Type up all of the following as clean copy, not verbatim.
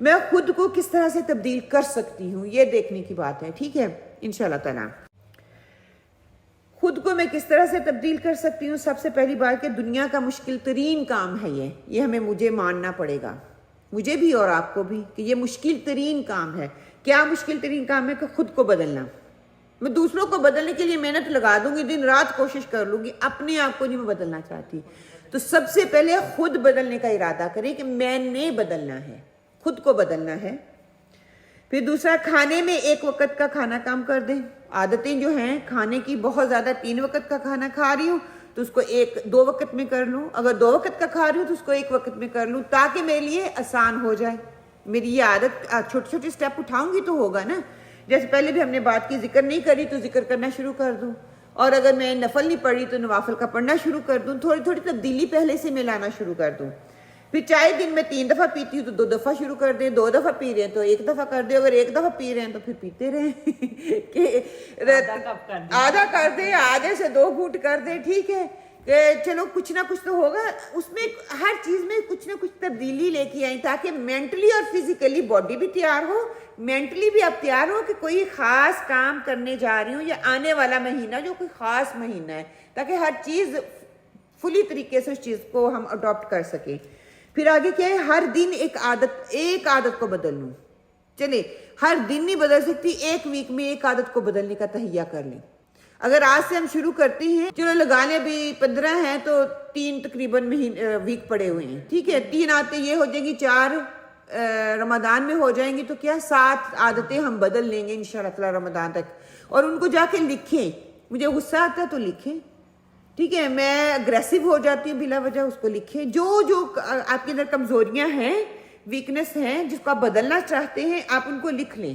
میں خود کو کس طرح سے تبدیل کر سکتی ہوں، یہ دیکھنے کی بات ہے، ٹھیک ہے انشاءاللہ تعالیٰ۔ خود کو میں کس طرح سے تبدیل کر سکتی ہوں؟ سب سے پہلی بات کہ دنیا کا مشکل ترین کام ہے یہ مجھے ماننا پڑے گا، مجھے بھی اور آپ کو بھی، کہ یہ مشکل ترین کام ہے۔ کیا مشکل ترین کام ہے؟ کہ خود کو بدلنا۔ میں دوسروں کو بدلنے کے لیے محنت لگا دوں گی، دن رات کوشش کر لوں گی، اپنے آپ کو نہیں میں بدلنا چاہتی۔ تو سب سے پہلے خود بدلنے کا ارادہ کریں کہ میں نے بدلنا ہے، خود کو بدلنا ہے۔ پھر دوسرا، کھانے میں 1 وقت کا کھانا کم کر دیں۔ عادتیں جو ہیں کھانے کی بہت زیادہ، 3 وقت کا کھانا کھا رہی ہوں تو اس کو 2 وقت میں کر لوں، اگر 2 وقت کا کھا رہی ہوں تو اس کو 1 وقت میں کر لوں، تاکہ میرے لیے آسان ہو جائے۔ میری یہ عادت، چھوٹے چھوٹے سٹیپ اٹھاؤں گی تو ہوگا نا۔ جیسے پہلے بھی ہم نے بات کی، ذکر نہیں کری تو ذکر کرنا شروع کر دوں، اور اگر میں نفل نہیں پڑھی تو نوافل کا پڑھنا شروع کر دوں، تھوڑی تھوڑی تبدیلی پہلے سے میں لانا شروع کر دوں۔ پھر چائے دن میں 3 دفعہ پیتی ہوں تو 2 دفعہ شروع کر دیں، 2 دفعہ پی رہے ہیں تو 1 دفعہ کر دیں، اگر 1 دفعہ پی رہے ہیں تو پھر پیتے رہیں کہ آدھا کر دیں، آدھے سے 2 گھونٹ کر دیں، ٹھیک ہے کہ چلو کچھ نہ کچھ تو ہوگا اس میں، ہر چیز میں کچھ نہ کچھ تبدیلی لے کے آئیں، تاکہ مینٹلی اور فزیکلی باڈی بھی تیار ہو، مینٹلی بھی آپ تیار ہو کہ کوئی خاص کام کرنے جا رہی ہوں، یا آنے والا مہینہ جو کوئی خاص مہینہ ہے، تاکہ ہر چیز فلی طریقے سے اس چیز کو ہم اڈاپٹ کر سکیں۔ پھر آگے کیا ہے؟ ہر دن ایک عادت کو بدل لوں۔ چلے ہر دن نہیں بدل سکتی، 1 ویک میں 1 عادت کو بدلنے کا تہیہ کر لیں۔ اگر آج سے ہم شروع کرتے ہیں، چلو لگا لیں ابھی 15 ہیں تو 3 تقریباً ویک پڑے ہوئے ہیں، ٹھیک ہے، 3 عادتیں یہ ہو جائیں گی، 4 رمضان میں ہو جائیں گی، تو کیا 7 عادتیں ہم بدل لیں گے انشاءاللہ تعالی رمضان تک۔ اور ان کو جا کے لکھیں، مجھے غصہ آتا ہے تو لکھیں، ٹھیک ہے، میں اگریسو ہو جاتی ہوں بلا وجہ، اس کو لکھیں۔ جو آپ کے اندر کمزوریاں ہیں، ویکنس ہیں، جس کو آپ بدلنا چاہتے ہیں، آپ ان کو لکھ لیں۔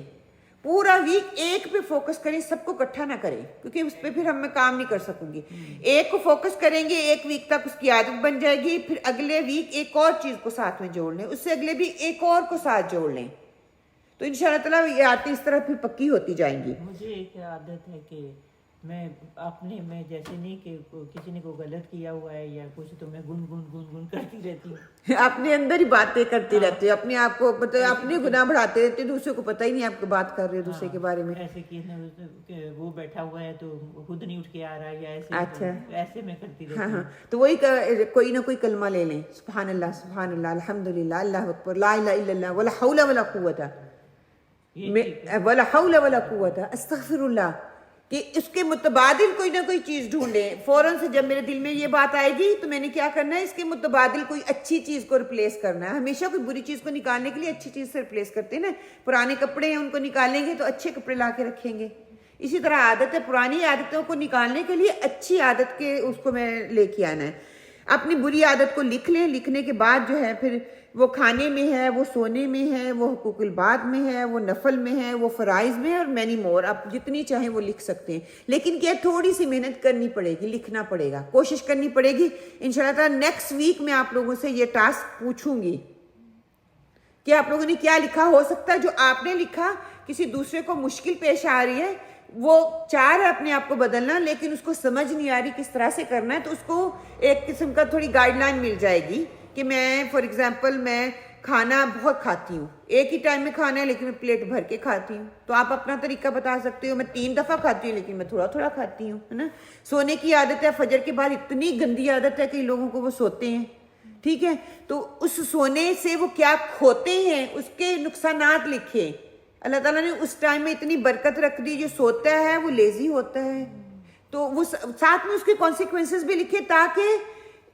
پورا ویک ایک پہ فوکس کریں، سب کو اکٹھا نہ کریں، کیونکہ اس پہ پھر میں کام نہیں کر سکوں گی۔ ایک کو فوکس کریں گے، 1 ویک تک اس کی عادت بن جائے گی، پھر اگلے ویک ایک اور چیز کو ساتھ میں جوڑ لیں، اس سے اگلے بھی ایک اور کو ساتھ جوڑ لیں، تو انشاءاللہ تعالیٰ یہ عادتیں اس طرح پھر پکی ہوتی جائیں گی۔ مجھے ایک عادت ہے کہ میں جیسے نہیں کہ کسی نے کوئی غلط کیا ہوا ہے یا کچھ، تو میں گن کرتی رہتی ہوں، اپنے اندر ہی باتیں کرتی رہتے ہو، اپنے آپ کو اپنے گناہ بڑھاتے رہتے ہو، دوسرے کو پتہ ہی نہیں آپ کو بات کر رہے ہو دوسرے کے بارے میں۔ ایسے کہ وہ بیٹھا ہوا ہے تو خود نہیں اٹھ کے آ رہا، یا اچھا، ایسے میں کرتی رہتی ہاں، ہوں۔ تو وہی کوئی نہ کوئی کلمہ لے لیں، سبحان اللہ الحمدللہ، اللہ اکبر، لا الہ الا اللہ، ولا حول ولا قوت، ولا حول ولا قوت، استغفر اللہ، کہ اس کے متبادل کوئی نہ کوئی چیز ڈھونڈیں۔ فوراً سے جب میرے دل میں یہ بات آئے گی تو میں نے کیا کرنا ہے؟ اس کے متبادل کوئی اچھی چیز کو ریپلیس کرنا ہے۔ ہمیشہ کوئی بری چیز کو نکالنے کے لیے اچھی چیز سے ریپلیس کرتے ہیں نا، پرانے کپڑے ہیں ان کو نکالیں گے تو اچھے کپڑے لا کے رکھیں گے، اسی طرح عادت ہے، پرانی عادتوں کو نکالنے کے لیے اچھی عادت کے اس کو میں لے کے آنا ہے۔ اپنی بری عادت کو لکھ لیں، لکھنے کے بعد جو ہے پھر وہ کھانے میں ہے، وہ سونے میں ہے، وہ حقوق العباد میں ہے، وہ نفل میں ہے، وہ فرائض میں ہے، اور مینی مور، آپ جتنی چاہیں وہ لکھ سکتے ہیں۔ لیکن کیا تھوڑی سی محنت کرنی پڑے گی، لکھنا پڑے گا، کوشش کرنی پڑے گی۔ انشاءاللہ تعالیٰ نیکسٹ ویک میں آپ لوگوں سے یہ ٹاسک پوچھوں گی کہ آپ لوگوں نے کیا لکھا۔ ہو سکتا ہے جو آپ نے لکھا کسی دوسرے کو مشکل پیش آ رہی ہے، وہ چاہ رہا ہے اپنے آپ کو بدلنا، لیکن اس کو سمجھ نہیں آ رہی کس طرح سے کرنا ہے، تو اس کو ایک قسم کا تھوڑی گائیڈ لائن مل جائے گی کہ میں فار ایگزامپل میں کھانا بہت کھاتی ہوں، ایک ہی ٹائم میں کھانا ہے لیکن میں پلیٹ بھر کے کھاتی ہوں، تو آپ اپنا طریقہ بتا سکتے ہو۔ میں 3 دفعہ کھاتی ہوں لیکن میں تھوڑا تھوڑا کھاتی ہوں، ہے نا۔ سونے کی عادت ہے، فجر کے بعد اتنی گندی عادت ہے کہ لوگوں کو وہ سوتے ہیں، ٹھیک ہے، تو اس سونے سے وہ کیا کھوتے ہیں، اس کے نقصانات لکھیں۔ اللہ تعالیٰ نے اس ٹائم میں اتنی برکت رکھ دی، جو سوتا ہے وہ لیزی ہوتا ہے، تو وہ ساتھ میں اس کے کانسیکوینسز بھی لکھے، تاکہ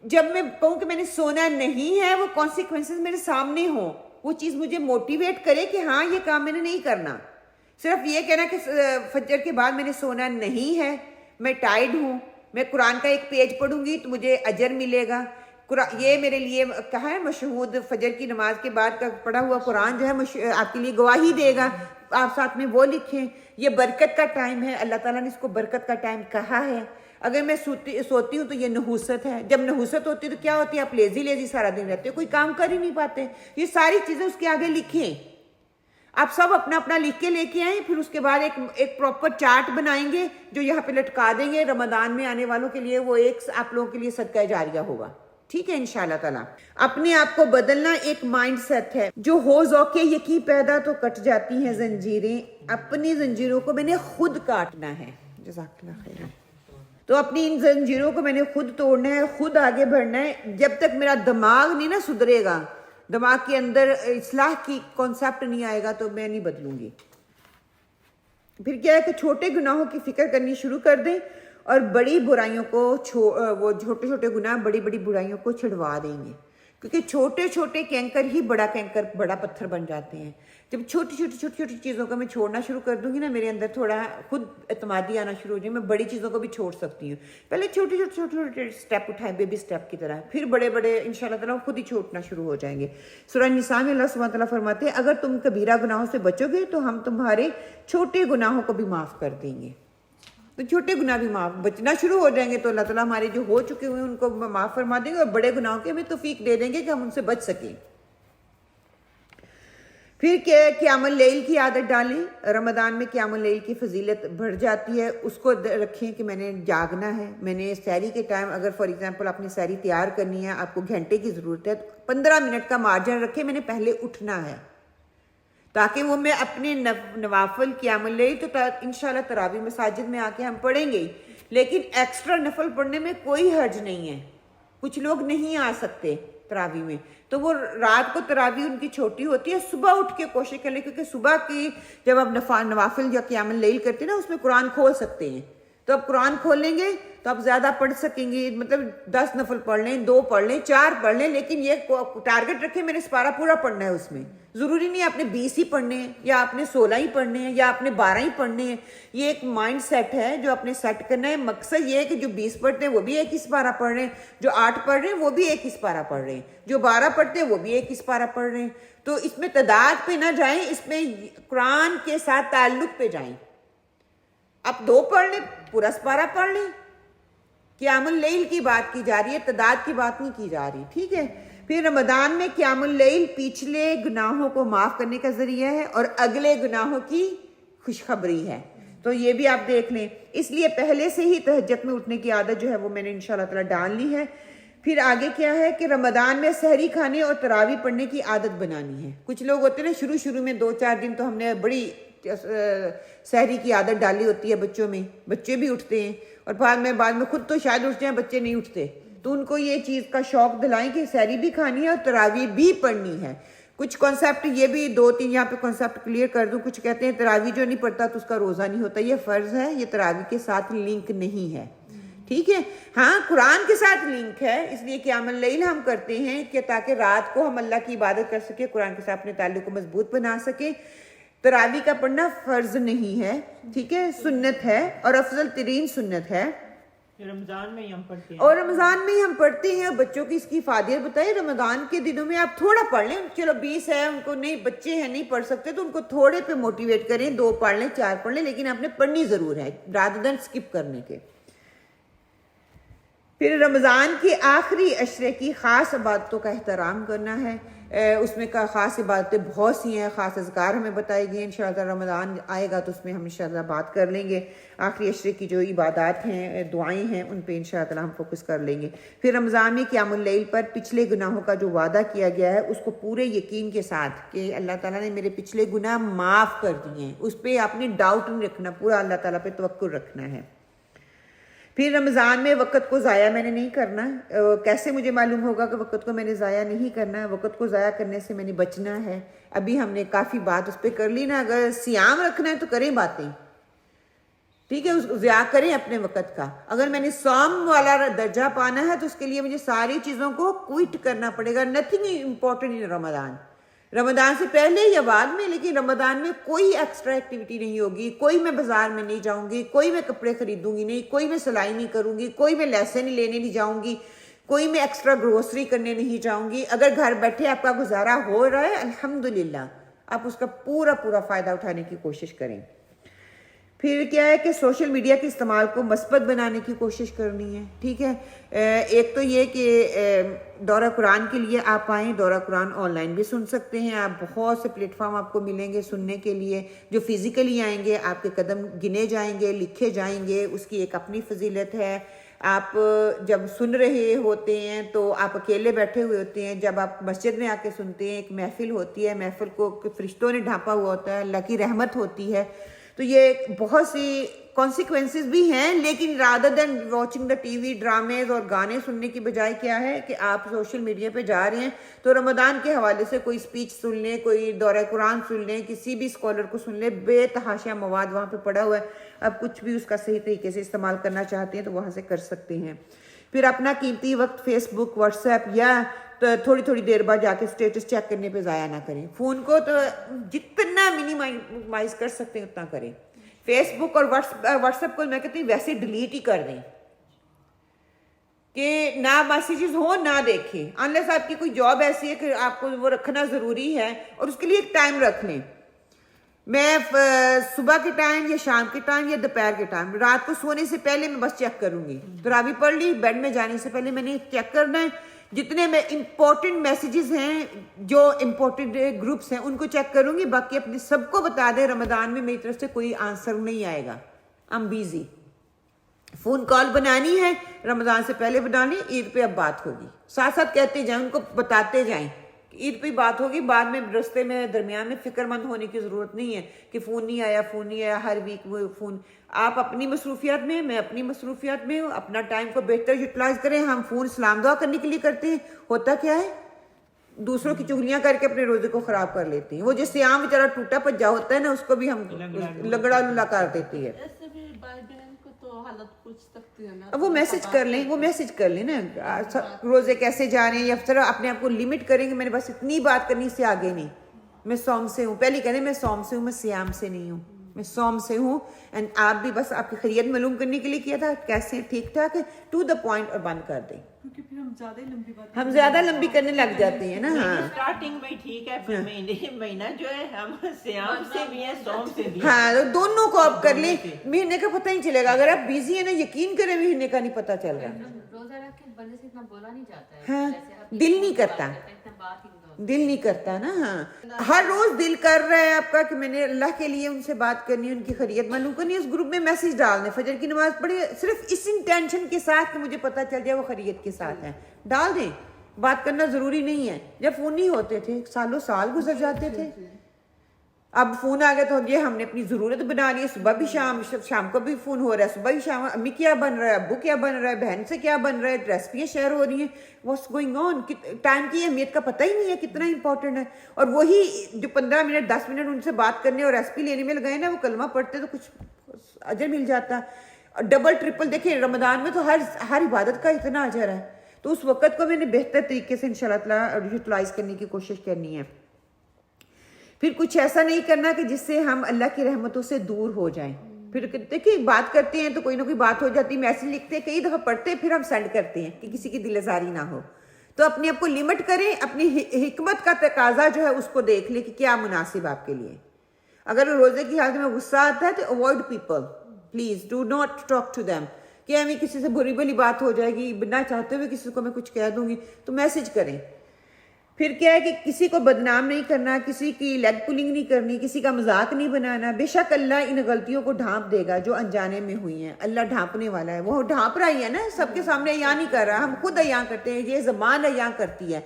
جب میں کہوں کہ میں نے سونا نہیں ہے، وہ کانسیکوینسز میرے سامنے ہوں، وہ چیز مجھے موٹیویٹ کرے کہ ہاں یہ کام میں نے نہیں کرنا۔ صرف یہ کہنا کہ فجر کے بعد میں نے سونا نہیں ہے، میں ٹائرڈ ہوں، میں قرآن کا 1 پیج پڑھوں گی تو مجھے اجر ملے گا، یہ میرے لیے کہا ہے مشہود، فجر کی نماز کے بعد کا پڑھا ہوا قرآن جو ہے آپ کے لیے گواہی دے گا، آپ ساتھ میں وہ لکھیں۔ یہ برکت کا ٹائم ہے، اللہ تعالیٰ نے اس کو برکت کا ٹائم کہا ہے۔ اگر میں سوتی ہوں تو یہ نحوست ہے، جب نحوست ہوتی ہے تو کیا ہوتی ہے؟ آپ لیزی سارا دن رہتے ہو، کوئی کام کر ہی نہیں پاتے۔ یہ ساری چیزیں اس کے آگے لکھیں، آپ سب اپنا اپنا لکھ کے لے کے آئیں، پھر اس کے بعد ایک پراپر چارٹ بنائیں گے جو یہاں پہ لٹکا دیں گے۔ رمضان میں آنے والوں کے لیے وہ ایک آپ لوگوں کے لیے صدقہ جاریہ ہوگا، ٹھیک ہے انشاءاللہ تعالیٰ. اپنے آپ کو بدلنا ایک مائنڈ سیٹ ہے. جو ہو ذوق یقین پیدا تو کٹ جاتی ہیں زنجیریں، اپنی زنجیروں کو میں نے خود کاٹنا ہے. جزاک اللہ خیر. تو اپنی ان زنجیروں کو میں نے خود توڑنا ہے، خود آگے بڑھنا ہے. جب تک میرا دماغ نہیں نا سدھرے گا، دماغ کے اندر اصلاح کی کانسیپٹ نہیں آئے گا، تو میں نہیں بدلوں گی. پھر کیا ہے کہ چھوٹے گناہوں کی فکر کرنی شروع کر دیں اور بڑی برائیوں کو وہ چھوٹے چھوٹے گناہ بڑی بڑی برائیوں کو چھڑوا دیں گے. کیونکہ چھوٹے چھوٹے کینکر ہی بڑا کینکر، بڑا پتھر بن جاتے ہیں. جب چھوٹی چھوٹی چیزوں کو میں چھوڑنا شروع کر دوں گی نا، میرے اندر تھوڑا خود اعتمادی آنا شروع ہو جائے. میں بڑی چیزوں کو بھی چھوڑ سکتی ہوں. پہلے چھوٹے چھوٹے اسٹیپ اٹھائیں، بیبی اسٹیپ کی طرح، پھر بڑے بڑے انشاءاللہ تعالیٰ خود ہی چھوڑنا شروع ہو جائیں گے. سورہ نساء میں اللہ سبحانہ تعالیٰ فرماتے ہیں اگر تم کبیرہ گناہوں سے بچو گے تو ہم تمہارے چھوٹے گناہوں کو بھی معاف کر دیں گے. تو چھوٹے گناہ بھی معاف بچنا شروع ہو جائیں گے تو اللہ تعالیٰ ہمارے جو ہو چکے ہوئے ہیں ان کو معاف فرما دیں گے، اور بڑے گناہوں کے ہمیں توفیق دے دیں گے کہ ہم ان سے بچ سکیں. پھر قیام اللیل کی عادت ڈالیں. رمضان میں قیام اللیل کی فضیلت بڑھ جاتی ہے. اس کو رکھیں کہ میں نے جاگنا ہے. میں نے سحری کے ٹائم اگر فار ایگزامپل آپ نے سحری تیار کرنی ہے، آپ کو گھنٹے کی ضرورت ہے، تو 15 منٹ کا مارجن رکھیں، میں نے پہلے اٹھنا ہے، تاکہ وہ میں اپنے نوافل قیام اللیل تو انشاءاللہ تراویح مساجد میں آ کے ہم پڑھیں گے، لیکن ایکسٹرا نفل پڑھنے میں کوئی حرج نہیں ہے. کچھ لوگ نہیں آ سکتے تراویح میں، تو وہ رات کو تراویح ان کی چھوٹی ہوتی ہے، صبح اٹھ کے کوشش کر لیں، کیونکہ صبح کی جب آپ نوافل یا قیام اللیل کرتے ہیں نا، اس میں قرآن کھول سکتے ہیں. تو اب قرآن کھول لیں گے تو آپ زیادہ پڑھ سکیں گے. مطلب 10 نفل پڑھ لیں، 2 پڑھ لیں، 4 پڑھ لیں، لیکن یہ ٹارگٹ رکھیں میں نے سپارہ پورا پڑھنا ہے. اس میں ضروری نہیں آپ نے 20 ہی پڑھنے ہیں، یا آپ نے 16 ہی پڑھنے ہیں، یا آپ نے 12 ہی پڑھنے ہیں. یہ ایک مائنڈ سیٹ ہے جو آپ نے سیٹ کرنا ہے. مقصد یہ ہے کہ جو 20 پڑھتے ہیں وہ بھی ایک ہی سپارہ پڑھ رہے ہیں، جو 8 پڑھ رہے ہیں وہ بھی ایک ہی سپارہ پڑھ رہے ہیں، جو 12 پڑھتے ہیں وہ بھی ایک ہی سپارہ پڑھ رہے ہیں. تو اس میں تعداد پہ نہ جائیں، اس میں قرآن کے ساتھ تعلق پہ جائیں. آپ 2 پڑھ لیں، پورا سپارہ پڑھ لیں. قیام اللیل کی بات کی جا رہی ہے، تعداد کی بات نہیں کی جا رہی. ٹھیک ہے. پھر رمضان میں قیام اللیل پچھلے گناہوں کو معاف کرنے کا ذریعہ ہے اور اگلے گناہوں کی خوشخبری ہے. تو یہ بھی آپ دیکھ لیں. اس لیے پہلے سے ہی تہجد میں اٹھنے کی عادت جو ہے وہ میں نے انشاءاللہ تعالیٰ ڈال لی ہے. پھر آگے کیا ہے کہ رمضان میں سحری کھانے اور تراویح پڑھنے کی عادت بنانی ہے. کچھ لوگ ہوتے ہیں نا شروع میں 2-4 دن تو ہم نے بڑی سحری کی عادت ڈالی ہوتی ہے بچوں میں، بچے بھی اٹھتے ہیں، اور بعد میں خود تو شاید اٹھ جائیں، بچے نہیں اٹھتے. تو ان کو یہ چیز کا شوق دلائیں کہ سحری بھی کھانی ہے اور تراویح بھی پڑھنی ہے. کچھ کانسیپٹ یہ بھی 2-3 یہاں پہ کانسیپٹ کلیئر کر دوں. کچھ کہتے ہیں تراویح جو نہیں پڑھتا تو اس کا روزہ نہیں ہوتا. یہ فرض ہے، یہ تراویح کے ساتھ لنک نہیں ہے. ٹھیک ہے. ہاں قرآن کے ساتھ لنک ہے، اس لیے قیام اللیل ہم کرتے ہیں کہ تاکہ رات کو ہم اللہ کی عبادت کر سکیں، قرآن کے ساتھ اپنے تعلق کو مضبوط بنا سکیں. تراویح کا پڑھنا فرض نہیں ہے، ٹھیک ہے، سنت ہے اور افضل ترین سنت ہے. رمضان میں ہی ہم پڑھتے ہیں، اور رمضان میں ہی ہم پڑھتے ہیں. بچوں کی اس کی افادیت بتائیں. رمضان کے دنوں میں آپ تھوڑا پڑھ لیں. چلو 20 ہے، ان کو نہیں، بچے ہیں نہیں پڑھ سکتے تو ان کو تھوڑے پہ موٹیویٹ کریں. 2 پڑھ لیں، 4 پڑھ لیں، لیکن آپ نے پڑھنی ضرور ہے رادر دین اسکپ کرنے کے. پھر رمضان کے آخری عشرے کی خاص عبادتوں کا احترام کرنا ہے. اس میں خاص عبادتیں بہت سی ہیں، خاص اذکار ہمیں بتائے گئے. انشاءاللہ رمضان آئے گا تو اس میں ہم انشاءاللہ بات کر لیں گے. آخری عشرے کی جو عبادات ہیں، دعائیں ہیں، ان پہ انشاءاللہ ہم فوکس کر لیں گے. پھر رمضان میں قیام اللیل پر پچھلے گناہوں کا جو وعدہ کیا گیا ہے اس کو پورے یقین کے ساتھ کہ اللہ تعالیٰ نے میرے پچھلے گناہ معاف کر دیے ہیں، اس پہ آپ نے ڈاؤٹ نہیں رکھنا، پورا اللہ تعالیٰ پہ توکل رکھنا ہے. پھر رمضان میں وقت کو ضائع میں نے نہیں کرنا. کیسے مجھے معلوم ہوگا کہ وقت کو میں نے ضائع نہیں کرنا ہے؟ وقت کو ضائع کرنے سے میں نے بچنا ہے. ابھی ہم نے کافی بات اس پہ کر لی نا. اگر سیام رکھنا ہے تو کریں باتیں، ٹھیک ہے، ضیاع کریں اپنے وقت کا. اگر میں نے صوم والا درجہ پانا ہے تو اس کے لیے مجھے ساری چیزوں کو کوئٹ کرنا پڑے گا. نتھنگ امپورٹنٹ ان رمضان، رمضان سے پہلے یا بعد میں، لیکن رمضان میں کوئی ایکسٹرا ایکٹیویٹی نہیں ہوگی. کوئی میں بازار میں نہیں جاؤں گی، کوئی میں کپڑے خریدوں گی نہیں، کوئی میں سلائی نہیں کروں گی، کوئی میں لیسیں نہیں لینے نہیں جاؤں گی، کوئی میں ایکسٹرا گروسری کرنے نہیں جاؤں گی. اگر گھر بیٹھے آپ کا گزارا ہو رہا ہے الحمدللہ، آپ اس کا پورا فائدہ اٹھانے کی کوشش کریں. پھر کیا ہے کہ سوشل میڈیا کے استعمال کو مثبت بنانے کی کوشش کرنی ہے. ٹھیک ہے. ایک تو یہ کہ دورہ قرآن کے لیے آپ آئیں. دورہ قرآن آن لائن بھی سن سکتے ہیں آپ. بہت سے پلیٹ فارم آپ کو ملیں گے سننے کے لیے. جو فزیکلی آئیں گے آپ کے قدم گنے جائیں گے، لکھے جائیں گے. اس کی ایک اپنی فضیلت ہے. آپ جب سن رہے ہوتے ہیں تو آپ اکیلے بیٹھے ہوئے ہوتے ہیں، جب آپ مسجد میں آ کے سنتے ہیں، ایک محفل ہوتی ہے، محفل کو فرشتوں نے ڈھانپا ہوا ہوتا ہے، اللہ کی رحمت ہوتی ہے، تو یہ بہت سی کانسیکوینسز بھی ہیں، لیکن rather than watching the T V dramas اور گانے سننے کی بجائے کیا ہے کہ آپ سوشل میڈیا پہ جا رہے ہیں تو رمضان کے حوالے سے کوئی سپیچ سن لیں، کوئی دورہ قرآن سن لیں، کسی بھی اسکالر کو سن لیں، بے تحاشا مواد وہاں پہ پڑا ہوا ہے، اب کچھ بھی اس کا صحیح طریقے سے استعمال کرنا چاہتے ہیں تو وہاں سے کر سکتے ہیں۔ پھر اپنا قیمتی وقت فیس بک، واٹس ایپ یا تھوڑی تھوڑی دیر بعد جا کے اسٹیٹس چیک کرنے پہ ضائع نہ کریں۔ فون کو تو جتنا منیمائز کر سکتے ہیں اتنا کریں۔ فیس بک اور واٹس ایپ کو میں کہتی ہوں ویسے ڈیلیٹ ہی کر دیں کہ نہ میسیجز ہوں نہ دیکھیں، انلیس آپ کی کوئی جاب ایسی ہے کہ آپ کو وہ رکھنا ضروری ہے، اور اس کے لیے ایک ٹائم رکھ لیں۔ میں صبح کے ٹائم یا شام کے ٹائم یا دوپہر کے ٹائم، رات کو سونے سے پہلے میں بس چیک کروں گی، تراویح پڑھ لی، بیڈ میں جانے سے پہلے میں نے چیک کرنا ہے جتنے میں امپورٹنٹ میسیجز ہیں، جو امپورٹنٹ گروپس ہیں ان کو چیک کروں گی، باقی اپنے سب کو بتا دیں رمضان میں میری طرف سے کوئی آنسر نہیں آئے گا، I'm busy۔ فون کال بنانی ہے رمضان سے پہلے بنانی، عید پہ اب بات ہوگی، ساتھ ساتھ کہتے جائیں، ان کو بتاتے جائیں عید پہ بات ہوگی، بعد میں رستے میں درمیان میں فکر مند ہونے کی ضرورت نہیں ہے کہ فون نہیں آیا ہر ویک وہ فون۔ آپ اپنی مصروفیات میں، میں اپنی مصروفیات میں ہوں، اپنا ٹائم کو بہتر یوٹیلائز کریں۔ ہم فون سلام دعا کرنے کے لیے کرتے ہیں، ہوتا کیا ہے دوسروں کی چغلیاں کر کے اپنے روزے کو خراب کر لیتے ہیں۔ وہ جو سیام بیچارہ ٹوٹا پجا ہوتا ہے نا، اس کو بھی ہم لگڑا للا کر دیتی ہے۔ اب وہ میسج کر لیں، نا روزے کیسے جا رہے ہیں، یا پھر اپنے آپ کو لمٹ کریں کہ میں نے بس اتنی بات کرنی، سے آگے نہیں۔ میں صوم سے ہوں، پہلے کہتے ہیں میں صوم سے ہوں، میں سیام سے نہیں ہوں، میں صوم سے ہوں۔ اینڈ آپ بھی بس آپ کی خیریت معلوم کرنے کے لیے کیا تھا، کیسے ٹھیک ٹھاک ہے، ٹو دا پوائنٹ، اور بند کر دیں، کیونکہ پھر ہم زیادہ لمبی کرنے لگ جاتے ہیں نا۔ ہاں اسٹارٹنگ میں ٹھیک ہے، پھر مہینہ جو ہے ہم سیام سے بھی ہیں، صوم سے بھی ہیں۔ ہاں دونوں کو آپ کر لیں، مہینے کا پتہ نہیں چلے گا۔ اگر آپ بیزی ہیں نا، یقین کریں مہینے کا نہیں پتہ چل رہا۔ روزہ رکھ کے بندے سے اتنا بولا نہیں جاتا ہے، ہاں جیسے اب دل نہیں کرتا، اتنا بات ہی نہیں دل نہیں کرتا نا۔ ہاں ہر روز دل کر رہا ہے آپ کا کہ میں نے اللہ کے لیے ان سے بات کرنی ہے، ان کی خیریت معلوم کرنی ہے، اس گروپ میں میسج ڈال دیں، فجر کی نماز پڑھی صرف اس انٹینشن کے ساتھ کہ مجھے پتہ چل جائے وہ خیریت کے ساتھ ہیں، ڈال دیں۔ بات کرنا ضروری نہیں ہے۔ جب فون نہیں ہوتے تھے سالوں سال گزر جاتے تھے، اب فون آ گیا تو یہ ہم نے اپنی ضرورت بنا لی ہے، صبح بھی شام کو بھی فون ہو رہا ہے، صبح بھی شام، امی کیا بن رہا ہے، ابو کیا بن رہا ہے، بہن سے کیا بن رہا ہے، ریسپیاں شیئر ہو رہی ہیں، واٹس گوئنگ آن۔ ٹائم کی اہمیت کا پتہ ہی نہیں ہے کتنا امپورٹنٹ ہے۔ اور وہی جو 15 منٹ 10 منٹ ان سے بات کرنے اور ریسپی لینے میں لگائے نا، وہ کلمہ پڑھتے تو کچھ اجر مل جاتا۔ اور ڈبل ٹرپل دیکھیں رمضان میں تو ہر عبادت کا اتنا اجر ہے، تو اس وقت کو میں نے بہتر طریقے سے انشاءاللہ تعالیٰ یوٹیلائز کرنے کی کوشش کرنی ہے۔ پھر کچھ ایسا نہیں کرنا کہ جس سے ہم اللہ کی رحمتوں سے دور ہو جائیں۔ پھر دیکھیں بات کرتے ہیں تو کوئی نہ کوئی بات ہو جاتی، میسج لکھتے ہیں، کئی دفعہ پڑھتے ہیں، پھر ہم سینڈ کرتے ہیں کہ کسی کی دل آزاری نہ ہو۔ تو اپنے آپ کو لمٹ کریں، اپنی حکمت کا تقاضا جو ہے اس کو دیکھ لیں کہ کیا مناسب آپ کے لیے۔ اگر روزے کی حالت میں غصہ آتا ہے تو avoid people, please do not talk to them, کہ ہمیں کسی سے بری بری بات ہو جائے گی، بنا چاہتے ہوئے کسی کو میں کچھ کہہ دوں گی تو میسج کریں۔ پھر کیا ہے کہ کسی کو بدنام نہیں کرنا، کسی کی لیگ پولنگ نہیں کرنی، کسی کا مذاق نہیں بنانا۔ بے شک اللہ ان غلطیوں کو ڈھانپ دے گا جو انجانے میں ہوئی ہیں، اللہ ڈھانپنے والا ہے، وہ ڈھانپ رہا ہی ہے نا، سب کے سامنے عیاں نہیں کر رہا، ہم خود عیاں کرتے ہیں، یہ زبان عیاں کرتی ہے۔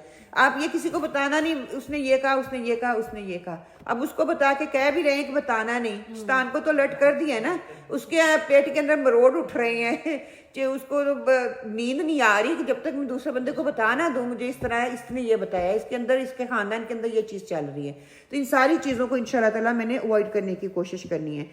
آپ یہ کسی کو بتانا نہیں اس نے یہ کہا، اس نے یہ کہا، اس نے یہ کہا، اب اس کو بتا کے کہہ بھی رہے ہیں کہ بتانا نہیں، شیطان کو تو لٹ کر دیا ہے نا، اس کے پیٹ کے اندر مروڑ اٹھ رہے ہیں کہ اس کو نیند نہیں آ رہی کہ جب تک میں دوسرے بندے کو بتا نہ دوں مجھے اس طرح اس نے یہ بتایا، اس کے اندر، اس کے خاندان کے اندر یہ چیز چل رہی ہے۔ تو ان ساری چیزوں کو انشاءاللہ تعالیٰ میں نے اوائڈ کرنے کی کوشش کرنی ہے۔